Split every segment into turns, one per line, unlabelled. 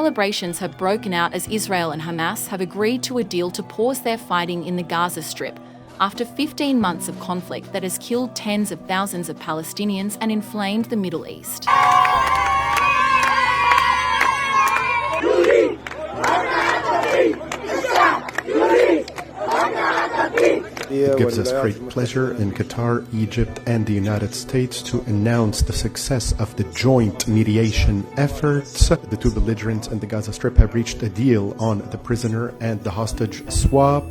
celebrations have broken out as Israel and Hamas have agreed to a deal to pause their fighting in the Gaza Strip after 15 months of conflict that has killed tens of thousands of Palestinians and inflamed the Middle East.
It gives us great pleasure in Qatar, Egypt and the United States to announce the success of the joint mediation efforts. The two belligerents in the Gaza Strip have reached a deal on the prisoner and the hostage swap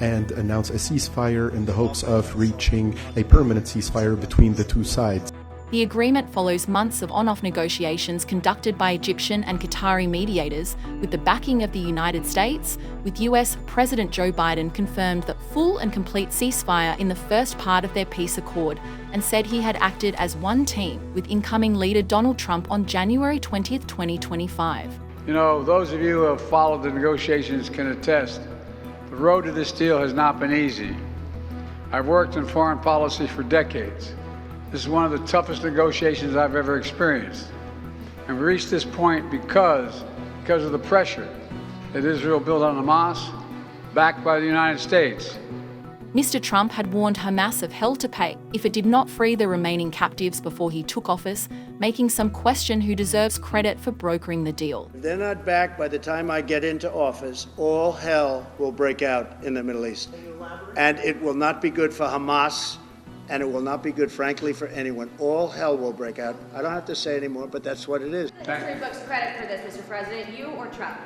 and announced a ceasefire in the hopes of reaching a permanent ceasefire between the two sides.
The agreement follows months of on-off negotiations conducted by Egyptian and Qatari mediators with the backing of the United States, with US President Joe Biden confirmed that full and complete ceasefire in the first part of their peace accord and said he had acted as one team with incoming leader Donald Trump on January 20th, 2025.
You know, those of you who have followed the negotiations can attest, the road to this deal has not been easy. I've worked in foreign policy for decades. This is one of the toughest negotiations I've ever experienced. And we reached this point because of the pressure that Israel built on Hamas, backed by the United States.
Mr. Trump had warned Hamas of hell to pay if it did not free the remaining captives before he took office, making some question who deserves credit for brokering the deal.
If they're not back by the time I get into office, all hell will break out in the Middle East. And it will not be good for Hamas. And it will not be good, frankly, for anyone. All hell will break out. I don't have to say anymore, but that's what it is.
History books credit for this, Mr. President, you or Trump?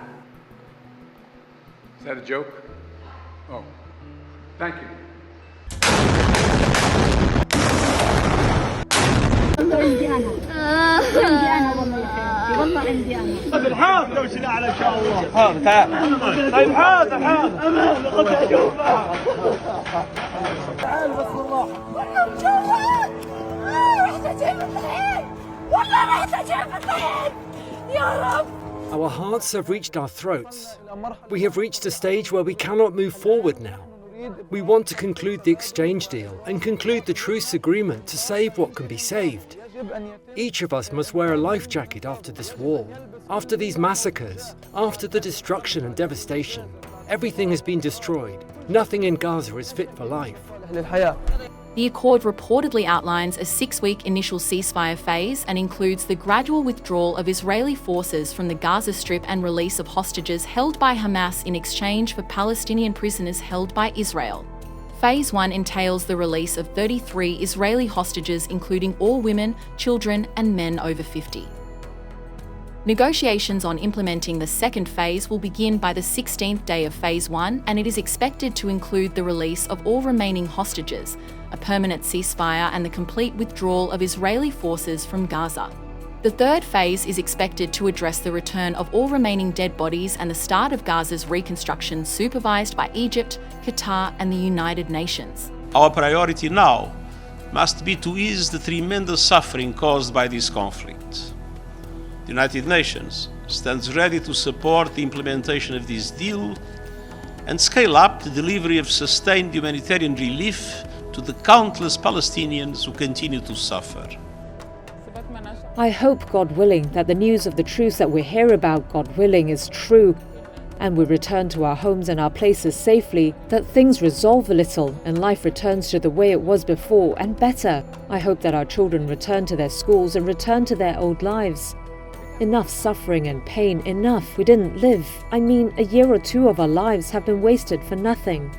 Is that a joke? Oh, thank you.
والله عندي انا بالحاضر لو شلنا على ان شاء الله حاضر تعال طيب حاضر امان لقد اشوف تعال بس بالراحه والله مجرد رحت اجيب الطحين والله رحت اجيب الطحين يا رب.
Our hearts have reached our throats. We have reached a stage where we cannot move forward now. We want to conclude the exchange deal and conclude the truce agreement to save what can be saved. Each of us must wear a life jacket after this war, after these massacres, after the destruction and devastation. Everything has been destroyed. Nothing in Gaza is fit for life.
The accord reportedly outlines a 6-week initial ceasefire phase and includes the gradual withdrawal of Israeli forces from the Gaza Strip and release of hostages held by Hamas in exchange for Palestinian prisoners held by Israel. Phase 1 entails the release of 33 Israeli hostages, including all women, children, and men over 50. Negotiations on implementing the second phase will begin by the 16th day of Phase 1, and it is expected to include the release of all remaining hostages, a permanent ceasefire, and the complete withdrawal of Israeli forces from Gaza. The third phase is expected to address the return of all remaining dead bodies and the start of Gaza's reconstruction, supervised by Egypt, Qatar, and the United Nations.
Our priority now must be to ease the tremendous suffering caused by this conflict. The United Nations stands ready to support the implementation of this deal and scale up the delivery of sustained humanitarian relief to the countless Palestinians who continue to suffer.
I hope, God willing, that the news of the truce that we hear about, God willing, is true, and we return to our homes and our places safely, that things resolve a little and life returns to the way it was before and better. I hope that our children return to their schools and return to their old lives. Enough suffering and pain, enough. We didn't live. I mean, a year or two of our lives have been wasted for nothing.